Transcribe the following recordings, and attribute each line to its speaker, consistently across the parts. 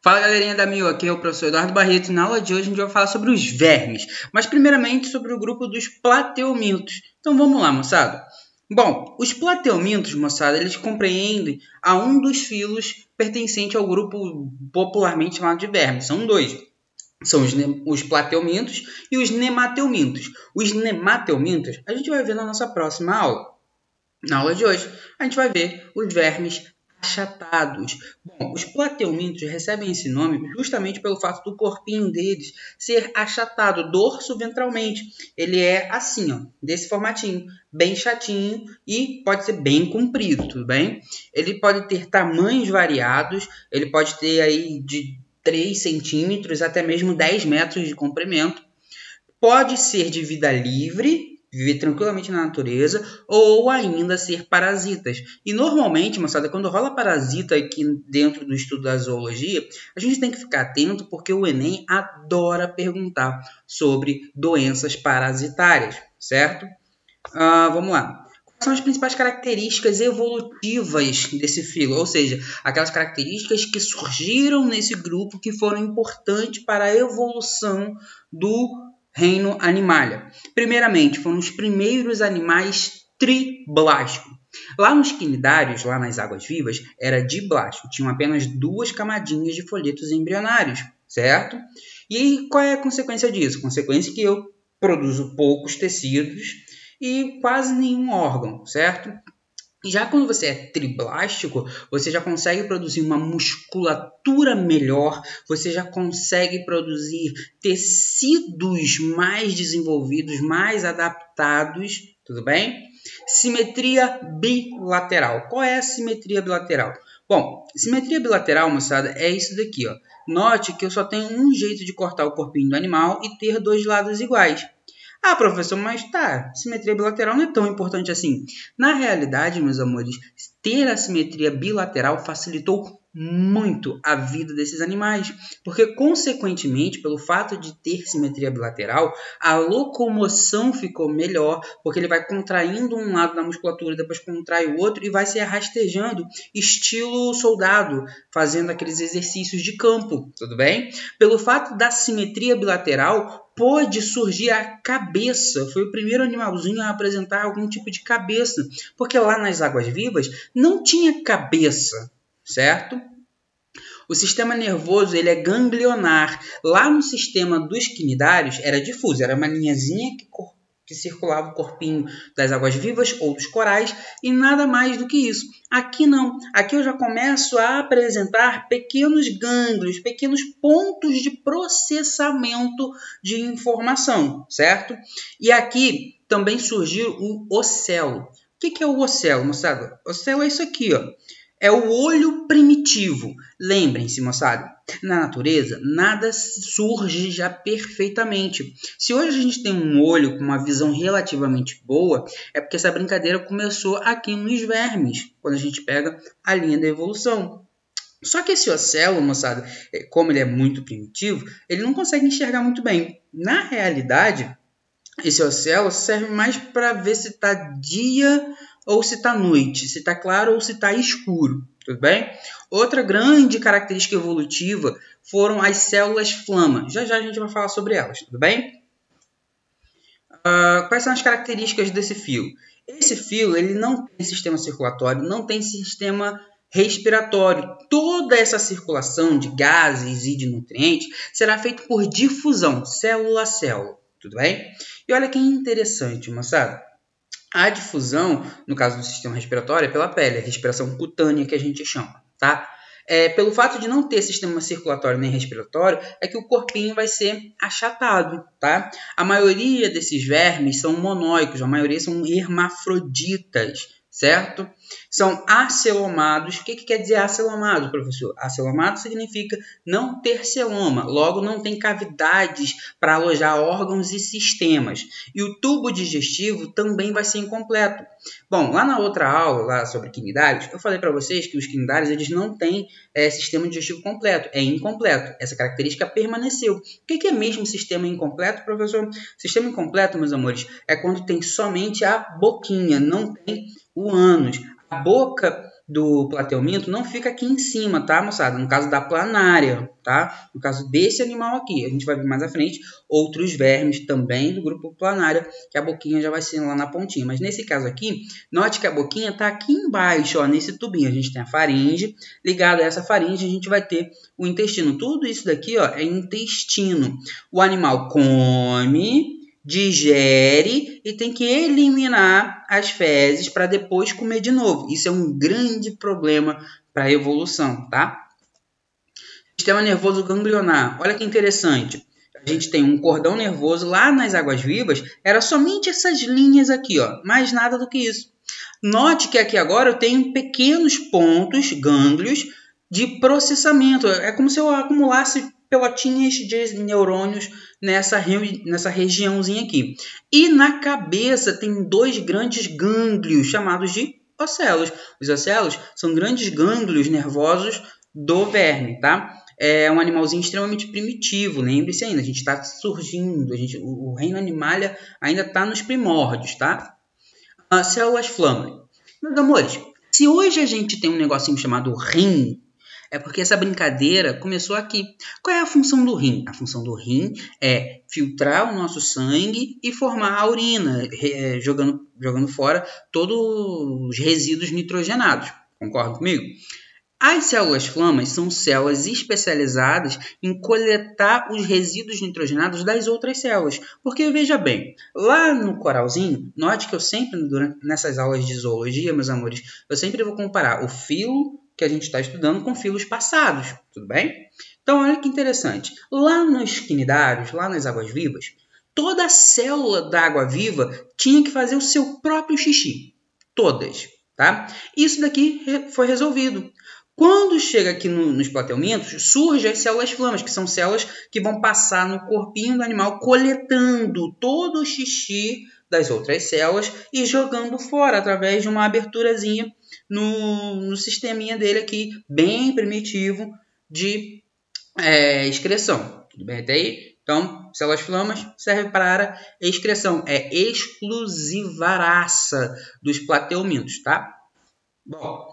Speaker 1: Fala galerinha da Mil, aqui é o professor Eduardo Barreto e na aula de hoje a gente vai falar sobre os vermes, mas primeiramente sobre o grupo dos plateumintos. Então vamos lá, moçada. Bom, os plateumintos, moçada, eles compreendem a um dos filos pertencente ao grupo popularmente chamado de vermes. São dois. São os plateumintos e os nemateumintos. Os nemateumintos a gente vai ver na nossa próxima aula. Na aula de hoje a gente vai ver os vermes achatados. Bom, os plateumintos recebem esse nome justamente pelo fato do corpinho deles ser achatado dorso-ventralmente. Ele é assim, ó, desse formatinho, bem chatinho e pode ser bem comprido, tudo bem? Ele pode ter tamanhos variados, ele pode ter aí de 3 centímetros até mesmo 10 metros de comprimento. Pode ser de vida livre, viver tranquilamente na natureza, ou ainda ser parasitas. E normalmente, moçada, quando rola parasita aqui dentro do estudo da zoologia, a gente tem que ficar atento porque o Enem adora perguntar sobre doenças parasitárias, certo? Vamos lá. Quais são as principais características evolutivas desse filo? Ou seja, aquelas características que surgiram nesse grupo que foram importantes para a evolução do reino Animalia. Primeiramente, foram os primeiros animais triblásticos. Lá nos quinidários, lá nas águas-vivas, era diblástico. Tinham apenas 2 camadinhas de folhetos embrionários, certo? E qual é a consequência disso? A consequência é que eu produzo poucos tecidos e quase nenhum órgão, certo? Já quando você é triblástico, você já consegue produzir uma musculatura melhor, você já consegue produzir tecidos mais desenvolvidos, mais adaptados, tudo bem? Simetria bilateral. Qual é a simetria bilateral? Bom, simetria bilateral, moçada, é isso daqui, ó. Note que eu só tenho um jeito de cortar o corpinho do animal e ter 2 lados iguais. Ah, professor, mas tá, simetria bilateral não é tão importante assim. Na realidade, meus amores, ter a simetria bilateral facilitou muito a vida desses animais, porque, consequentemente, pelo fato de ter simetria bilateral, a locomoção ficou melhor, porque ele vai contraindo um lado da musculatura, depois contrai o outro e vai se rastejando, estilo soldado, fazendo aqueles exercícios de campo, tudo bem? Pelo fato da simetria bilateral, pôde surgir a cabeça. Foi o primeiro animalzinho a apresentar algum tipo de cabeça, porque lá nas águas-vivas não tinha cabeça, certo? O sistema nervoso ele é ganglionar. Lá no sistema dos quinidários era difuso, era uma linhazinha que circulava o corpinho das águas-vivas ou dos corais e nada mais do que isso. Aqui não. Aqui eu já começo a apresentar pequenos gânglios, pequenos pontos de processamento de informação, certo? E aqui também surgiu o ocelo. O que é o ocelo, moçada? O ocelo é isso aqui, ó. É o olho primitivo. Lembrem-se, moçada, na natureza, nada surge já perfeitamente. Se hoje a gente tem um olho com uma visão relativamente boa, é porque essa brincadeira começou aqui nos vermes, quando a gente pega a linha da evolução. Só que esse ocelo, moçada, como ele é muito primitivo, ele não consegue enxergar muito bem. Na realidade, esse ocelo serve mais para ver se está dia ou se está noite, se está claro ou se está escuro, tudo bem? Outra grande característica evolutiva foram as células flama. Já já a gente vai falar sobre elas, tudo bem? Quais são as características desse filo? Esse filo ele não tem sistema circulatório, não tem sistema respiratório. Toda essa circulação de gases e de nutrientes será feita por difusão, célula a célula, tudo bem? E olha que interessante, moçada. A difusão, no caso do sistema respiratório, é pela pele, a respiração cutânea que a gente chama, tá? Pelo fato de não ter sistema circulatório nem respiratório, é que o corpinho vai ser achatado, tá? A maioria desses vermes são monóicos, a maioria são hermafroditas, certo? São acelomados. O que quer dizer acelomado, professor? Acelomado significa não ter celoma, logo não tem cavidades para alojar órgãos e sistemas. E o tubo digestivo também vai ser incompleto. Bom, lá na outra aula lá sobre quinidários, eu falei para vocês que os quinidários eles não têm sistema digestivo completo, é incompleto. Essa característica permaneceu. O que é mesmo sistema incompleto, professor? Sistema incompleto, meus amores, é quando tem somente a boquinha, não tem o ânus. A boca do plateuminto não fica aqui em cima, tá, moçada? No caso da planária, tá? No caso desse animal aqui, a gente vai ver mais à frente outros vermes também do grupo planária, que a boquinha já vai ser lá na pontinha. Mas nesse caso aqui, note que a boquinha tá aqui embaixo, ó, nesse tubinho. A gente tem a faringe, ligado a essa faringe a gente vai ter o intestino. Tudo isso daqui, ó, é intestino. O animal come, digere e tem que eliminar as fezes para depois comer de novo. Isso é um grande problema para a evolução, tá? Sistema nervoso ganglionar. Olha que interessante. A gente tem um cordão nervoso lá nas águas-vivas, era somente essas linhas aqui, ó, mais nada do que isso. Note que aqui agora eu tenho pequenos pontos, gânglios, de processamento. É como se eu acumulasse pelotinhas de neurônios nessa regiãozinha aqui. E na cabeça tem dois grandes gânglios chamados de ocelos. Os ocelos são grandes gânglios nervosos do verme, tá? É um animalzinho extremamente primitivo, lembre-se ainda, a gente está surgindo, o reino animalia ainda está nos primórdios, tá? Células flâmula. Meus amores, se hoje a gente tem um negocinho chamado rim, é porque essa brincadeira começou aqui. Qual é a função do rim? A função do rim é filtrar o nosso sangue e formar a urina, jogando fora todos os resíduos nitrogenados. Concorda comigo? As células flamas são células especializadas em coletar os resíduos nitrogenados das outras células. Porque, veja bem, lá no coralzinho, note que eu sempre, nessas aulas de zoologia, meus amores, eu sempre vou comparar o filo que a gente está estudando com filos passados, tudo bem? Então, olha que interessante. Lá nos quinidários, lá nas águas-vivas, toda célula da água-viva tinha que fazer o seu próprio xixi. Todas, tá? Isso daqui foi resolvido. Quando chega aqui nos plateumintos, surgem as células flamas, que são células que vão passar no corpinho do animal, coletando todo o xixi das outras células e jogando fora através de uma aberturazinha no sisteminha dele aqui, bem primitivo de excreção. Tudo bem até aí? Então, células flamas servem para excreção. É exclusivaraça dos plateumintos, tá? Bom,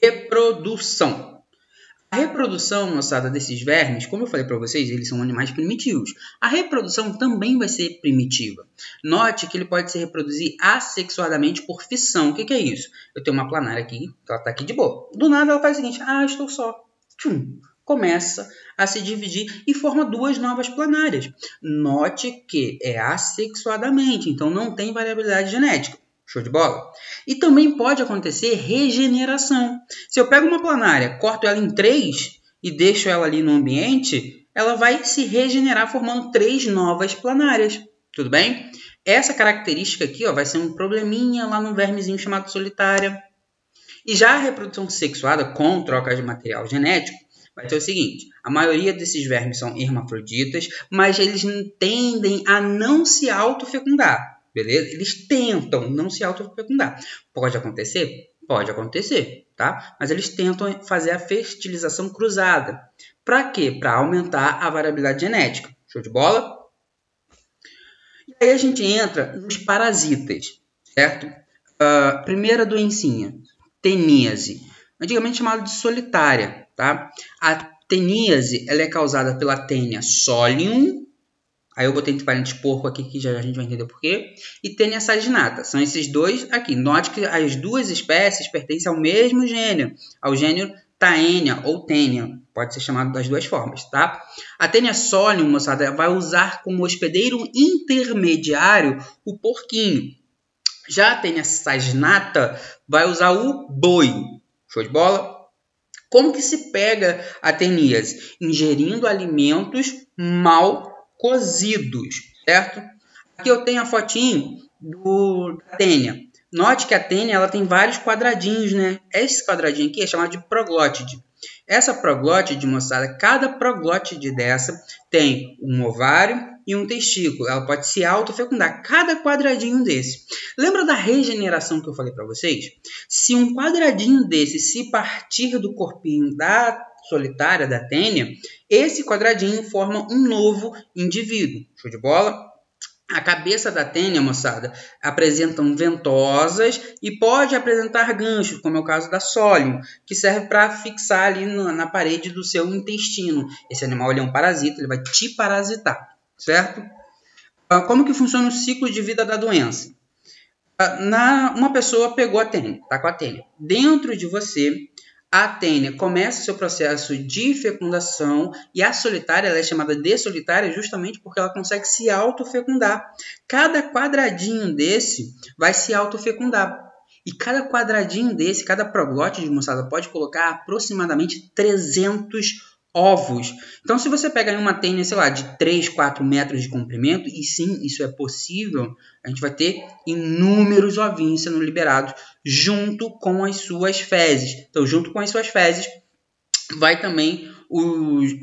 Speaker 1: reprodução. A reprodução, moçada, desses vermes, como eu falei para vocês, eles são animais primitivos. A reprodução também vai ser primitiva. Note que ele pode se reproduzir assexuadamente por fissão. O que é isso? Eu tenho uma planária aqui, ela está aqui de boa. Do nada ela faz o seguinte, estou só. Tchum, começa a se dividir e forma duas novas planárias. Note que é assexuadamente, então não tem variabilidade genética. Show de bola? E também pode acontecer regeneração. Se eu pego uma planária, corto ela em 3 e deixo ela ali no ambiente, ela vai se regenerar formando 3 novas planárias. Tudo bem? Essa característica aqui, ó, vai ser um probleminha lá no vermezinho chamado solitária. E já a reprodução sexuada com troca de material genético vai ser o seguinte. A maioria desses vermes são hermafroditas, mas eles tendem a não se autofecundar. Beleza? Eles tentam não se autofecundar. Pode acontecer? Pode acontecer, tá? Mas eles tentam fazer a fertilização cruzada. Para quê? Para aumentar a variabilidade genética. Show de bola? E aí a gente entra nos parasitas, certo? Primeira doencinha, teníase. Antigamente chamada de solitária, tá? A teníase, ela é causada pela Taenia solium. Aí eu botei entre parênteses porco aqui, que já a gente vai entender por quê. E Taenia saginata. São esses dois aqui. Note que as duas espécies pertencem ao mesmo gênero. Ao gênero Taenia ou Taenia. Pode ser chamado das duas formas, tá? A Taenia solium, moçada, vai usar como hospedeiro intermediário o porquinho. Já a Taenia saginata vai usar o boi. Show de bola? Como que se pega a teníase? Ingerindo alimentos mal cozidos, certo? Aqui eu tenho a fotinho da Taenia. Note que a Taenia ela tem vários quadradinhos, né? Esse quadradinho aqui é chamado de proglótide. Essa proglótide, moçada, cada proglótide dessa tem um ovário e um testículo. Ela pode se autofecundar, cada quadradinho desse. Lembra da regeneração que eu falei para vocês? Se um quadradinho desse se partir do corpinho da solitária, da Taenia, esse quadradinho forma um novo indivíduo. Show de bola? A cabeça da tênia, moçada, apresentam ventosas e pode apresentar ganchos, como é o caso da Solium, que serve para fixar ali na parede do seu intestino. Esse animal ele é um parasita, ele vai te parasitar, certo? Como que funciona o ciclo de vida da doença? Uma pessoa pegou a tênia, está com a tênia. Dentro de você, a tênia começa seu processo de fecundação e a solitária ela é chamada de solitária justamente porque ela consegue se autofecundar. Cada quadradinho desse vai se autofecundar. E cada quadradinho desse, cada proglote de moçada pode colocar aproximadamente 300 ovos. Então, se você pegar uma tênia, sei lá, de 3, 4 metros de comprimento, e sim, isso é possível, a gente vai ter inúmeros ovinhos sendo liberados junto com as suas fezes. Então, junto com as suas fezes, vai também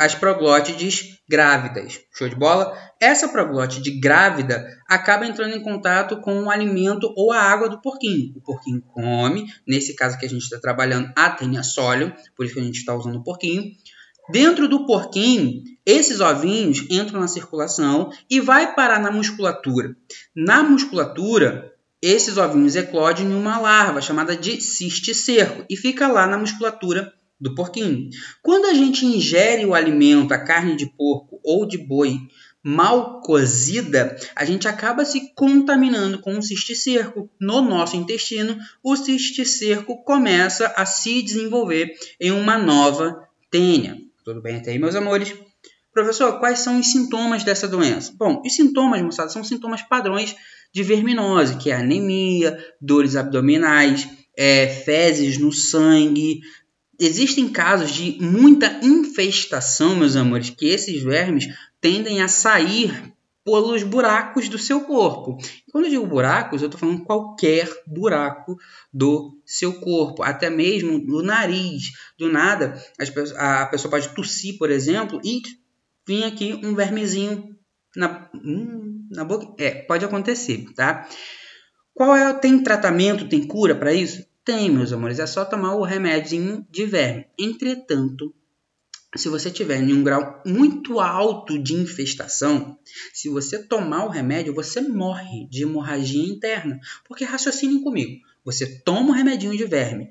Speaker 1: as proglótides grávidas. Show de bola? Essa proglótide grávida acaba entrando em contato com o alimento ou a água do porquinho. O porquinho come, nesse caso que a gente está trabalhando, a tênia solium, por isso que a gente está usando o porquinho. Dentro do porquinho, esses ovinhos entram na circulação e vai parar na musculatura. Na musculatura, esses ovinhos eclodem em uma larva chamada de cisticerco e fica lá na musculatura do porquinho. Quando a gente ingere o alimento, a carne de porco ou de boi mal cozida, a gente acaba se contaminando com o cisticerco. No nosso intestino, o cisticerco começa a se desenvolver em uma nova tênia. Tudo bem até aí, meus amores? Professor, quais são os sintomas dessa doença? Bom, os sintomas, moçada, são sintomas padrões de verminose, que é anemia, dores abdominais, fezes no sangue. Existem casos de muita infestação, meus amores, que esses vermes tendem a sair pelos buracos do seu corpo. Quando eu digo buracos, eu estou falando qualquer buraco do seu corpo, até mesmo do nariz. Do nada, a pessoa pode tossir, por exemplo, e vir aqui um vermezinho na boca. Pode acontecer, tá? Tem tratamento, tem cura para isso? Tem, meus amores, é só tomar o remédio de verme. Entretanto, se você tiver em um grau muito alto de infestação, se você tomar o remédio, você morre de hemorragia interna. Porque raciocinem comigo, você toma o remedinho de verme,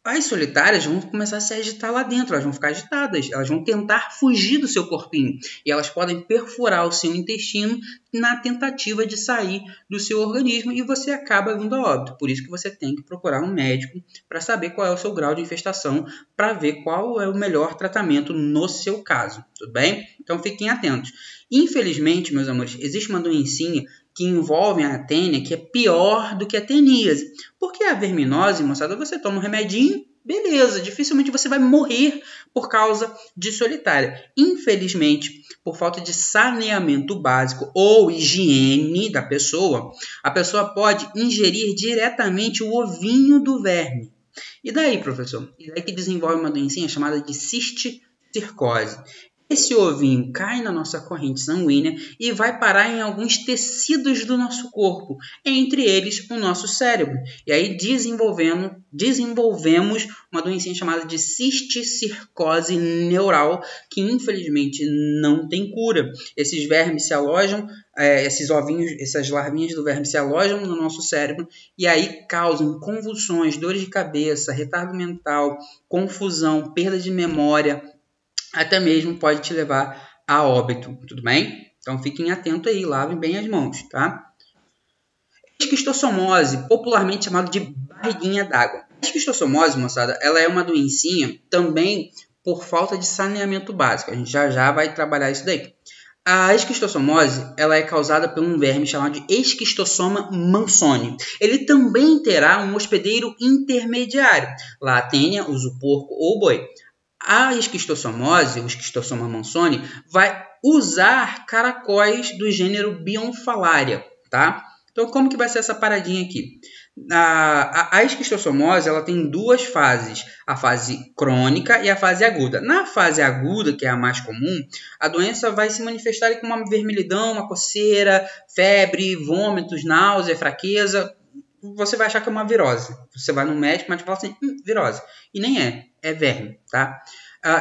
Speaker 1: as solitárias vão começar a se agitar lá dentro, elas vão ficar agitadas, elas vão tentar fugir do seu corpinho e elas podem perfurar o seu intestino na tentativa de sair do seu organismo e você acaba vindo a óbito. Por isso que você tem que procurar um médico para saber qual é o seu grau de infestação, para ver qual é o melhor tratamento no seu caso, tudo bem? Então fiquem atentos. Infelizmente, meus amores, existe uma doencinha que envolve a tênia, que é pior do que a teníase. Porque a verminose, moçada, você toma um remedinho, beleza, dificilmente você vai morrer por causa de solitária. Infelizmente, por falta de saneamento básico ou higiene da pessoa, a pessoa pode ingerir diretamente o ovinho do verme. E daí, professor? E daí que desenvolve uma doencinha chamada de cisticercose. Esse ovinho cai na nossa corrente sanguínea e vai parar em alguns tecidos do nosso corpo, entre eles o nosso cérebro. E aí desenvolvemos uma doença chamada de cisticercose neural, que infelizmente não tem cura. Esses vermes se alojam, esses ovinhos, essas larvinhas do verme se alojam no nosso cérebro e aí causam convulsões, dores de cabeça, retardo mental, confusão, perda de memória, até mesmo pode te levar a óbito, tudo bem? Então fiquem atentos aí, lavem bem as mãos, tá? Esquistossomose, popularmente chamado de barriguinha d'água. A esquistossomose, moçada, ela é uma doencinha também por falta de saneamento básico. A gente já vai trabalhar isso daí. A esquistossomose ela é causada por um verme chamado de Esquistossoma mansoni. Ele também terá um hospedeiro intermediário, lá a tênia, uso porco ou boi. A esquistossomose, o Esquistossoma mansoni, vai usar caracóis do gênero Bionfalaria, tá? Então, como que vai ser essa paradinha aqui? A esquistossomose ela tem duas fases, a fase crônica e a fase aguda. Na fase aguda, que é a mais comum, a doença vai se manifestar com uma vermelhidão, uma coceira, febre, vômitos, náusea, fraqueza. Você vai achar que é uma virose. Você vai no médico, mas fala assim, virose. E nem é. é verme, tá?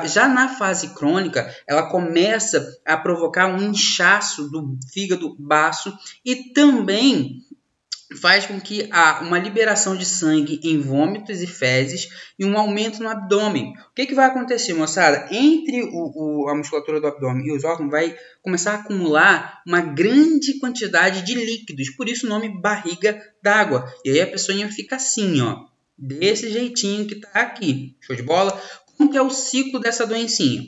Speaker 1: Já na fase crônica, ela começa a provocar um inchaço do fígado, baço e também faz com que há uma liberação de sangue em vômitos e fezes e um aumento no abdômen. O que vai acontecer, moçada? Entre a musculatura do abdômen e os órgãos vai começar a acumular uma grande quantidade de líquidos, por isso o nome barriga d'água. E aí a pessoa fica assim, ó, desse jeitinho que tá aqui. Show de bola? Como que é o ciclo dessa doencinha?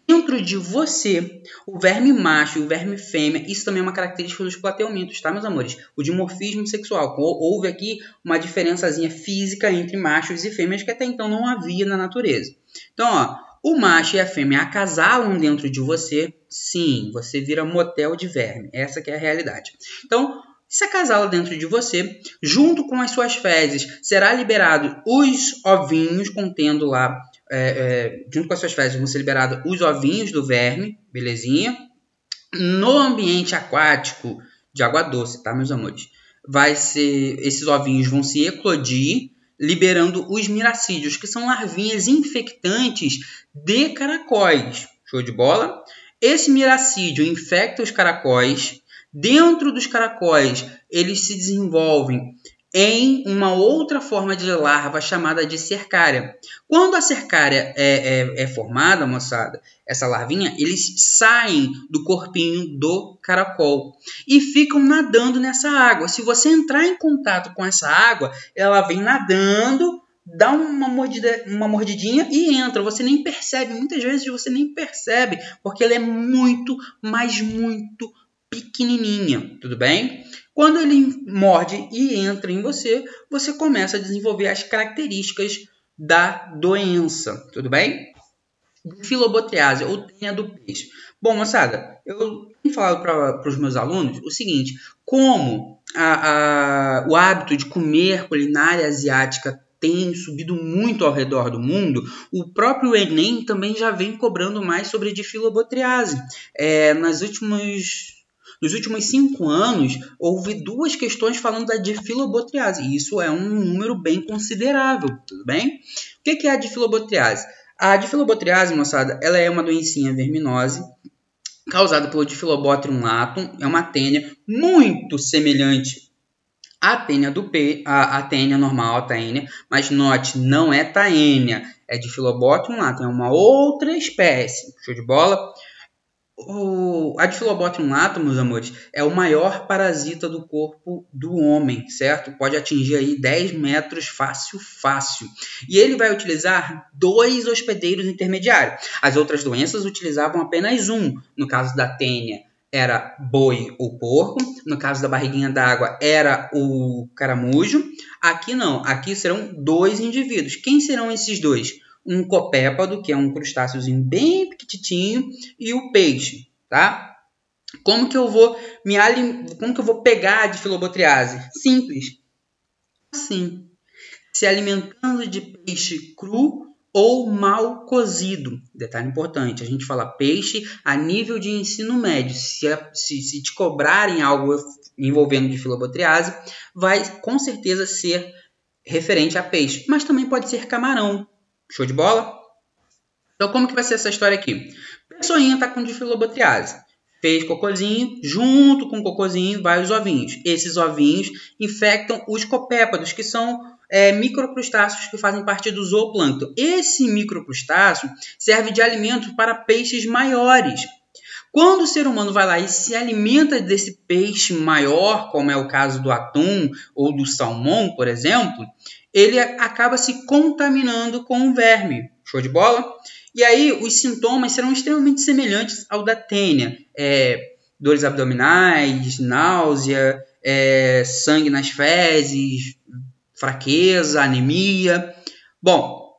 Speaker 1: Dentro de você, o verme macho e o verme fêmea, isso também é uma característica dos plateumintos, tá, meus amores? O dimorfismo sexual. Houve aqui uma diferençazinha física entre machos e fêmeas que até então não havia na natureza. Então, ó, o macho e a fêmea acasalam dentro de você, sim, você vira motel de verme. Essa que é a realidade. Então, se acasala dentro de você, junto com as suas fezes, será liberado os ovinhos contendo lá, junto com as suas fezes vão ser liberados os ovinhos do verme, belezinha? No ambiente aquático de água doce, tá, meus amores? Esses ovinhos vão se eclodir, liberando os miracídios, que são larvinhas infectantes de caracóis. Show de bola? Esse miracídio infecta os caracóis. Dentro dos caracóis, eles se desenvolvem em uma outra forma de larva chamada de cercária. Quando a cercária é formada, moçada, essa larvinha, eles saem do corpinho do caracol e ficam nadando nessa água. Se você entrar em contato com essa água, ela vem nadando, dá uma mordidinha e entra. Você nem percebe, muitas vezes você nem percebe, porque ela é muito, mas muito pequenininha, tudo bem? Quando ele morde e entra em você, você começa a desenvolver as características da doença, tudo bem? Filobotriase, ou tênia do peixe. Bom, moçada, eu tenho falado para os meus alunos o seguinte, como o hábito de comer culinária asiática tem subido muito ao redor do mundo, o próprio Enem também já vem cobrando mais sobre a difilobotriase. Nos últimos 5 anos, houve 2 questões falando da difilobotriase. E isso é um número bem considerável, tudo bem? O que é a difilobotriase? A difilobotriase, moçada, ela é uma doencinha verminose causada pelo Diphyllobothrium latum. É uma tênia muito semelhante à tênia a tênia normal, a taênia. Mas note, não é taênia, é Diphyllobothrium latum, é uma outra espécie. Show de bola? A Diphyllobothrium latum, meus amores, é o maior parasita do corpo do homem, certo? Pode atingir aí 10 metros fácil. E ele vai utilizar 2 hospedeiros intermediários. As outras doenças utilizavam apenas um. No caso da tênia, era boi ou porco. No caso da barriguinha d'água, era o caramujo. Aqui não. Aqui serão 2 indivíduos. Quem serão esses 2? Um copépado, que é um crustáceozinho bem pequitinho, e o peixe, tá? Como que eu vou pegar a difilobotriase? Simples. Assim, se alimentando de peixe cru ou mal cozido. Detalhe importante, a gente fala peixe a nível de ensino médio. Se te cobrarem algo envolvendo difilobotriase, vai com certeza ser referente a peixe, mas também pode ser camarão. Show de bola? Então, como que vai ser essa história aqui? A pessoinha está com difilobotriase. Fez cocôzinho, junto com o cocôzinho vai os ovinhos. Esses ovinhos infectam os copépodos, que são microcrustáceos que fazem parte do zooplâncton. Esse microcrustáceo serve de alimento para peixes maiores. Quando o ser humano vai lá e se alimenta desse peixe maior, como é o caso do atum ou do salmão, por exemplo, ele acaba se contaminando com o verme. Show de bola? E aí os sintomas serão extremamente semelhantes ao da tênia. Dores abdominais, náusea, sangue nas fezes, fraqueza, anemia. Bom,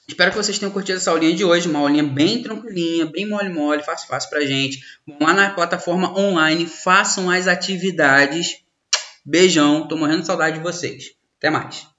Speaker 1: espero que vocês tenham curtido essa aulinha de hoje. Uma aulinha bem tranquilinha, bem mole, fácil pra gente. Vão lá na plataforma online, façam as atividades. Beijão, tô morrendo de saudade de vocês. Até mais.